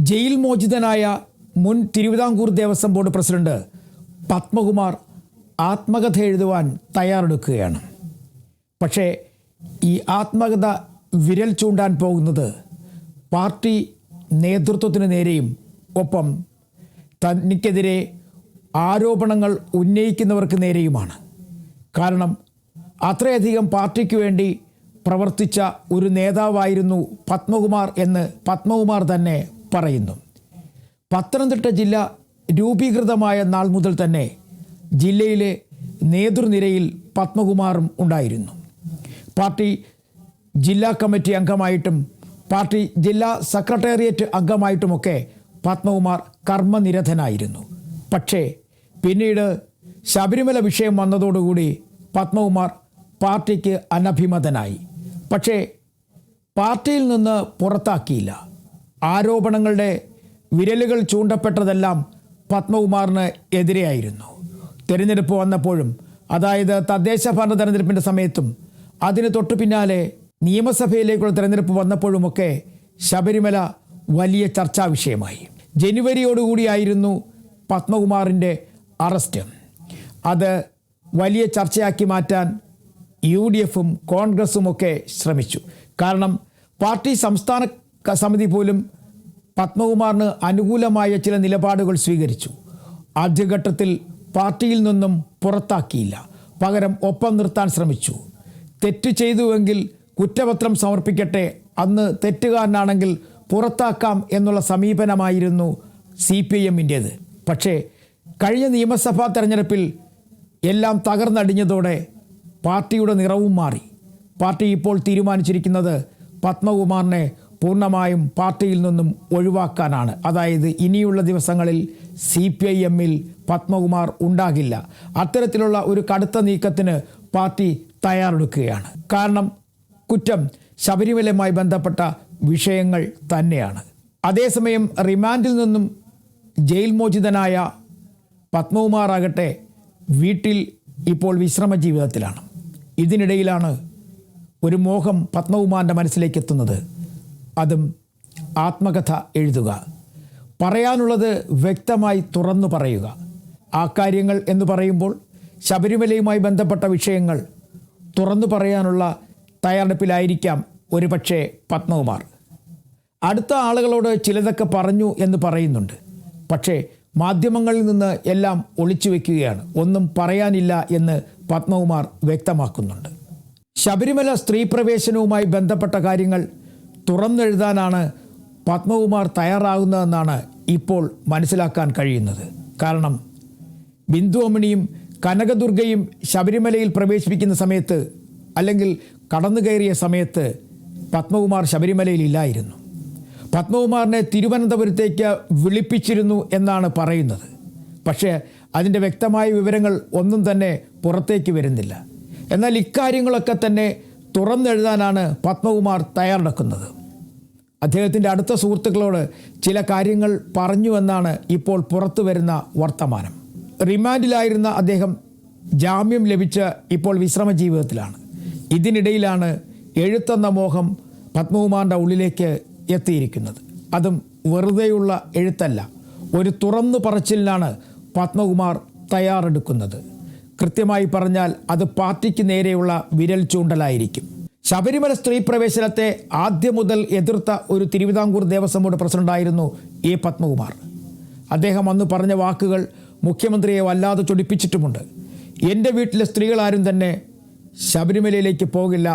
Jail മോചിതനായ മുൻ Thiruvithamkoor Devaswom board president Padmakumar ആത്മകഥ എഴുതുവാൻ തയ്യാറെടുക്കുകയാണ്. പക്ഷേ ഈ ആത്മകഥ വിരൽ ചൂണ്ടാൻ പോകുന്നത് പാർട്ടി നേതൃത്വത്തിന് നേരെയും ഒപ്പം തനിക്കെതിരെ ആരോപണങ്ങൾ ഉന്നയിക്കുന്നവർക്ക് നേരെയുമാണ്. കാരണം അത്രയധികം പാർട്ടിക്ക് വേണ്ടി പ്രവർത്തിച്ച ഒരു നേതാവായിരുന്നു പത്മകുമാർ എന്ന് പത്മകുമാർ തന്നെ പറയുന്നു. പത്തനംതിട്ട ജില്ല രൂപീകൃതമായ നാൾ മുതൽ തന്നെ ജില്ലയിലെ നേതൃനിരയിൽ പത്മകുമാറും ഉണ്ടായിരുന്നു. പാർട്ടി ജില്ലാ കമ്മിറ്റി അംഗമായിട്ടും പാർട്ടി ജില്ലാ സെക്രട്ടേറിയറ്റ് അംഗമായിട്ടുമൊക്കെ പത്മകുമാർ കർമ്മനിരതനായിരുന്നു. പക്ഷേ പിന്നീട് ശബരിമല വിഷയം വന്നതോടുകൂടി പത്മകുമാർ പാർട്ടിക്ക് അനഭിമതനായി. പക്ഷേ പാർട്ടിയിൽ നിന്ന് പുറത്താക്കിയില്ല. ആരോപണങ്ങളുടെ വിരലുകൾ ചൂണ്ടപ്പെട്ടതെല്ലാം പത്മകുമാറിന് എതിരെയായിരുന്നു. തിരഞ്ഞെടുപ്പ് വന്നപ്പോഴും, അതായത് തദ്ദേശ ഭരണ തെരഞ്ഞെടുപ്പിൻ്റെ സമയത്തും അതിന് തൊട്ടു പിന്നാലെ നിയമസഭയിലേക്കുള്ള തെരഞ്ഞെടുപ്പ് വന്നപ്പോഴുമൊക്കെ ശബരിമല വലിയ ചർച്ചാ വിഷയമായി. ജനുവരിയോടുകൂടിയായിരുന്നു പത്മകുമാറിൻ്റെ അറസ്റ്റ്. അത് വലിയ ചർച്ചയാക്കി മാറ്റാൻ UDFും കോൺഗ്രസുമൊക്കെ ശ്രമിച്ചു. കാരണം പാർട്ടി സംസ്ഥാന സമിതി പോലും പത്മകുമാറിന് അനുകൂലമായ ചില നിലപാടുകൾ സ്വീകരിച്ചു. ആദ്യഘട്ടത്തിൽ പാർട്ടിയിൽ നിന്നും പുറത്താക്കിയില്ല, പകരം ഒപ്പം നിർത്താൻ ശ്രമിച്ചു. തെറ്റ് ചെയ്തുവെങ്കിൽ കുറ്റപത്രം സമർപ്പിക്കട്ടെ, അന്ന് തെറ്റുകാരനാണെങ്കിൽ പുറത്താക്കാം എന്നുള്ള സമീപനമായിരുന്നു CPIMൻ്റേത്. പക്ഷേ കഴിഞ്ഞ നിയമസഭാ തെരഞ്ഞെടുപ്പിൽ എല്ലാം തകർന്നടിഞ്ഞതോടെ പാർട്ടിയുടെ നിറവും മാറി. പാർട്ടി ഇപ്പോൾ തീരുമാനിച്ചിരിക്കുന്നത് പത്മകുമാറിനെ പൂർണ്ണമായും പാർട്ടിയിൽ നിന്നും ഒഴിവാക്കാനാണ്. അതായത് ഇനിയുള്ള ദിവസങ്ങളിൽ CPIMൽ പത്മകുമാർ ഉണ്ടാകില്ല. അത്തരത്തിലുള്ള ഒരു കടുത്ത നീക്കത്തിന് പാർട്ടി തയ്യാറെടുക്കുകയാണ്. കാരണം കുറ്റം ശബരിമലയുമായി ബന്ധപ്പെട്ട വിഷയങ്ങൾ തന്നെയാണ്. അതേസമയം റിമാൻഡിൽ നിന്നും ജയിൽ മോചിതനായ പത്മകുമാർ ആകട്ടെ വീട്ടിൽ ഇപ്പോൾ വിശ്രമ ജീവിതത്തിലാണ്. ഇതിനിടയിലാണ് ഒരു മോഹം പത്മകുമാറിൻ്റെ മനസ്സിലേക്ക് എത്തുന്നത്. അതും ആത്മകഥ എഴുതുക, പറയാനുള്ളത് വ്യക്തമായി തുറന്നു പറയുക. ആ കാര്യങ്ങൾ എന്ന് പറയുമ്പോൾ ശബരിമലയുമായി ബന്ധപ്പെട്ട വിഷയങ്ങൾ തുറന്നു പറയാനുള്ള തയ്യാറെടുപ്പിലായിരിക്കാം ഒരുപക്ഷെ പത്മകുമാർ. അടുത്ത ആളുകളോട് ചിലതൊക്കെ പറഞ്ഞു എന്ന് പറയുന്നുണ്ട്. പക്ഷേ മാധ്യമങ്ങളിൽ നിന്ന് എല്ലാം ഒളിച്ചു വയ്ക്കുകയാണ്. ഒന്നും പറയാനില്ല എന്ന് പത്മകുമാർ വ്യക്തമാക്കുന്നുണ്ട്. ശബരിമല സ്ത്രീ പ്രവേശനവുമായി ബന്ധപ്പെട്ട കാര്യങ്ങൾ തുറന്നെഴുതാനാണ് പത്മകുമാർ തയ്യാറാകുന്നതെന്നാണ് ഇപ്പോൾ മനസ്സിലാക്കാൻ കഴിയുന്നത്. കാരണം ബിന്ദു അമ്മിണിയും കനകദുർഗയും ശബരിമലയിൽ പ്രവേശിപ്പിക്കുന്ന സമയത്ത്, അല്ലെങ്കിൽ കടന്നു കയറിയ സമയത്ത് പത്മകുമാർ ശബരിമലയിൽ ഇല്ലായിരുന്നു. പത്മകുമാറിനെ തിരുവനന്തപുരത്തേക്ക് വിളിപ്പിച്ചിരുന്നു എന്നാണ് പറയുന്നത്. പക്ഷേ അതിൻ്റെ വ്യക്തമായ വിവരങ്ങൾ ഒന്നും തന്നെ പുറത്തേക്ക് വരുന്നില്ല. എന്നാൽ ഇക്കാര്യങ്ങളൊക്കെ തന്നെ തുറന്നെഴുതാനാണ് പത്മകുമാർ തയ്യാറെടുക്കുന്നത്. അദ്ദേഹത്തിൻ്റെ അടുത്ത സുഹൃത്തുക്കളോട് ചില കാര്യങ്ങൾ പറഞ്ഞുവെന്നാണ് ഇപ്പോൾ പുറത്തു വരുന്ന വർത്തമാനം. റിമാൻഡിലായിരുന്ന അദ്ദേഹം ജാമ്യം ലഭിച്ച് ഇപ്പോൾ വിശ്രമ ജീവിതത്തിലാണ്. ഇതിനിടയിലാണ് എഴുത്തെന്ന മോഹം പത്മകുമാറിൻ്റെ ഉള്ളിലേക്ക് എത്തിയിരിക്കുന്നത്. അതും വെറുതെയുള്ള എഴുത്തല്ല, ഒരു തുറന്നു പറച്ചിലിനാണ് പത്മകുമാർ തയ്യാറെടുക്കുന്നത്. കൃത്യമായി പറഞ്ഞാൽ അത് പാർട്ടിക്ക് നേരെയുള്ള വിരൽ ചൂണ്ടലായിരിക്കും. ശബരിമല സ്ത്രീ പ്രവേശനത്തെ ആദ്യം മുതൽ എതിർത്ത ഒരു തിരുവിതാംകൂർ ദേവസ്വം ബോർഡ് പ്രസിഡന്റായിരുന്നു പത്മകുമാർ. അദ്ദേഹം അന്ന് പറഞ്ഞ വാക്കുകൾ മുഖ്യമന്ത്രിയെ വല്ലാതെ ചൊടിപ്പിച്ചിട്ടുമുണ്ട്. എൻ്റെ വീട്ടിലെ സ്ത്രീകളാരും തന്നെ ശബരിമലയിലേക്ക് പോകില്ല,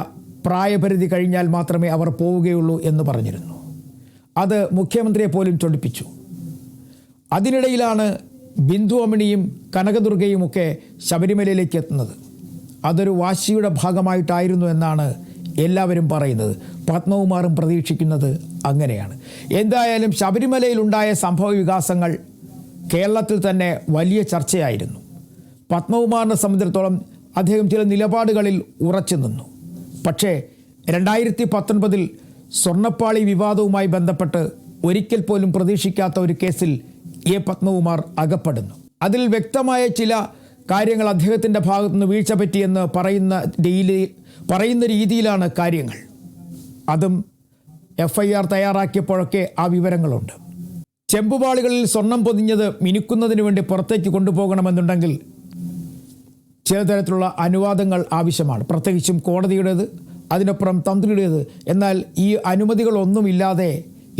പ്രായപരിധി കഴിഞ്ഞാൽ മാത്രമേ അവർ പോവുകയുള്ളൂ എന്ന് പറഞ്ഞിരുന്നു. അത് മുഖ്യമന്ത്രിയെ പോലും ചൊടിപ്പിച്ചു. അതിനിടയിലാണ് ബിന്ദു അമ്മിണിയും കനകദുർഗയുമൊക്കെ ശബരിമലയിലേക്ക് എത്തുന്നത്. അതൊരു വാശിയുടെ ഭാഗമായിട്ടായിരുന്നു എന്നാണ് എല്ലാവരും പറയുന്നത്. പത്മകുമാറും പ്രതീക്ഷിക്കുന്നത് അങ്ങനെയാണ്. എന്തായാലും ശബരിമലയിലുണ്ടായ സംഭവ വികാസങ്ങൾ കേരളത്തിൽ തന്നെ വലിയ ചർച്ചയായിരുന്നു. പത്മകുമാറിനെ സംബന്ധിച്ചിടത്തോളം അദ്ദേഹം ചില നിലപാടുകളിൽ ഉറച്ചു നിന്നു. പക്ഷേ 2019 സ്വർണ്ണപ്പാളി വിവാദവുമായി ബന്ധപ്പെട്ട് ഒരിക്കൽ പോലും പ്രതീക്ഷിക്കാത്ത ഒരു കേസിൽ പത്മകുമാർ അകപ്പെടുന്നു. അതിൽ വ്യക്തമായ ചില കാര്യങ്ങൾ അദ്ദേഹത്തിൻ്റെ ഭാഗത്തുനിന്ന് വീഴ്ച പറ്റിയെന്ന് പറയുന്ന രീതിയിലാണ് കാര്യങ്ങൾ. അതും FIR തയ്യാറാക്കിയപ്പോഴൊക്കെ ആ വിവരങ്ങളുണ്ട്. ചെമ്പുപാളികളിൽ സ്വർണം പൊതിഞ്ഞത് മിനുക്കുന്നതിന് വേണ്ടി പുറത്തേക്ക് കൊണ്ടുപോകണമെന്നുണ്ടെങ്കിൽ ചില തരത്തിലുള്ള അനുവാദങ്ങൾ ആവശ്യമാണ്, പ്രത്യേകിച്ചും കോടതിയുടേത്, അതിനപ്പുറം തന്ത്രിയുടേത്. എന്നാൽ ഈ അനുമതികളൊന്നുമില്ലാതെ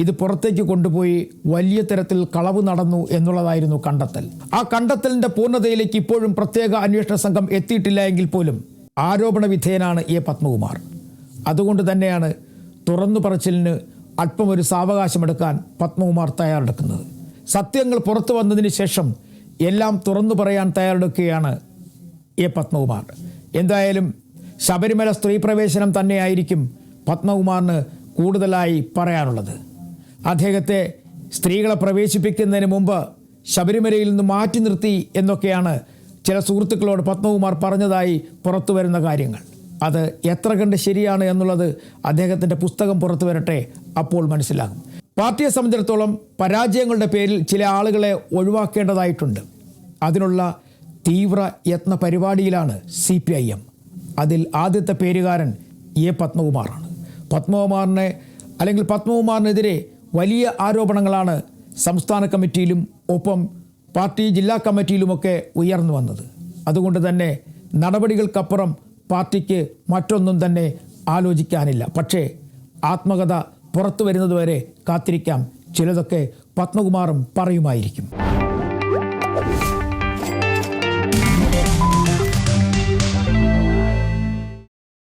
ഇത് പുറത്തേക്ക് കൊണ്ടുപോയി വലിയ തരത്തിൽ കളവ് നടന്നു എന്നുള്ളതായിരുന്നു കണ്ടെത്തൽ. ആ കണ്ടെത്തലിൻ്റെ പൂർണ്ണതയിലേക്ക് ഇപ്പോഴും പ്രത്യേക അന്വേഷണ സംഘം എത്തിയിട്ടില്ല എങ്കിൽ പോലും ആരോപണ വിധേയനാണ് എ പത്മകുമാർ. അതുകൊണ്ട് തന്നെയാണ് തുറന്നു പറച്ചിലിന് അല്പം ഒരു സാവകാശമെടുക്കാൻ പത്മകുമാർ തയ്യാറെടുക്കുന്നത്. സത്യങ്ങൾ പുറത്തു വന്നതിന് ശേഷം എല്ലാം തുറന്നു പറയാൻ തയ്യാറെടുക്കുകയാണ് എ പത്മകുമാർ. എന്തായാലും ശബരിമല സ്ത്രീ പ്രവേശനം തന്നെയായിരിക്കും പത്മകുമാറിന് കൂടുതലായി പറയാനുള്ളത്. അദ്ദേഹത്തെ സ്ത്രീകളെ പ്രവേശിപ്പിക്കുന്നതിന് മുമ്പ് ശബരിമലയിൽ നിന്ന് മാറ്റി നിർത്തി എന്നൊക്കെയാണ് ചില സുഹൃത്തുക്കളോട് പത്മകുമാർ പറഞ്ഞതായി പുറത്തു വരുന്ന കാര്യങ്ങൾ. അത് എത്ര കണ്ട് ശരിയാണ് എന്നുള്ളത് അദ്ദേഹത്തിൻ്റെ പുസ്തകം പുറത്തു വരട്ടെ, അപ്പോൾ മനസ്സിലാകും. പാർട്ടിയെ സംബന്ധിച്ചിടത്തോളം പരാജയങ്ങളുടെ പേരിൽ ചില ആളുകളെ ഒഴിവാക്കേണ്ടതായിട്ടുണ്ട്. അതിനുള്ള തീവ്ര യത്ന പരിപാടിയിലാണ് CPIM. അതിൽ ആദ്യത്തെ പേരുകാരൻ എ പത്മകുമാറാണ്. പത്മകുമാറിനെതിരെ വലിയ ആരോപണങ്ങളാണ് സംസ്ഥാന കമ്മിറ്റിയിലും ഒപ്പം പാർട്ടി ജില്ലാ കമ്മിറ്റിയിലുമൊക്കെ ഉയർന്നു വന്നത്. അതുകൊണ്ട് തന്നെ നടപടികൾക്കപ്പുറം പാർട്ടിക്ക് മറ്റൊന്നും തന്നെ ആലോചിക്കാനില്ല. പക്ഷേ ആത്മകഥ പുറത്തു വരുന്നതുവരെ കാത്തിരിക്കാം. ചിലതൊക്കെ പത്മകുമാറും പറയുമായിരിക്കും.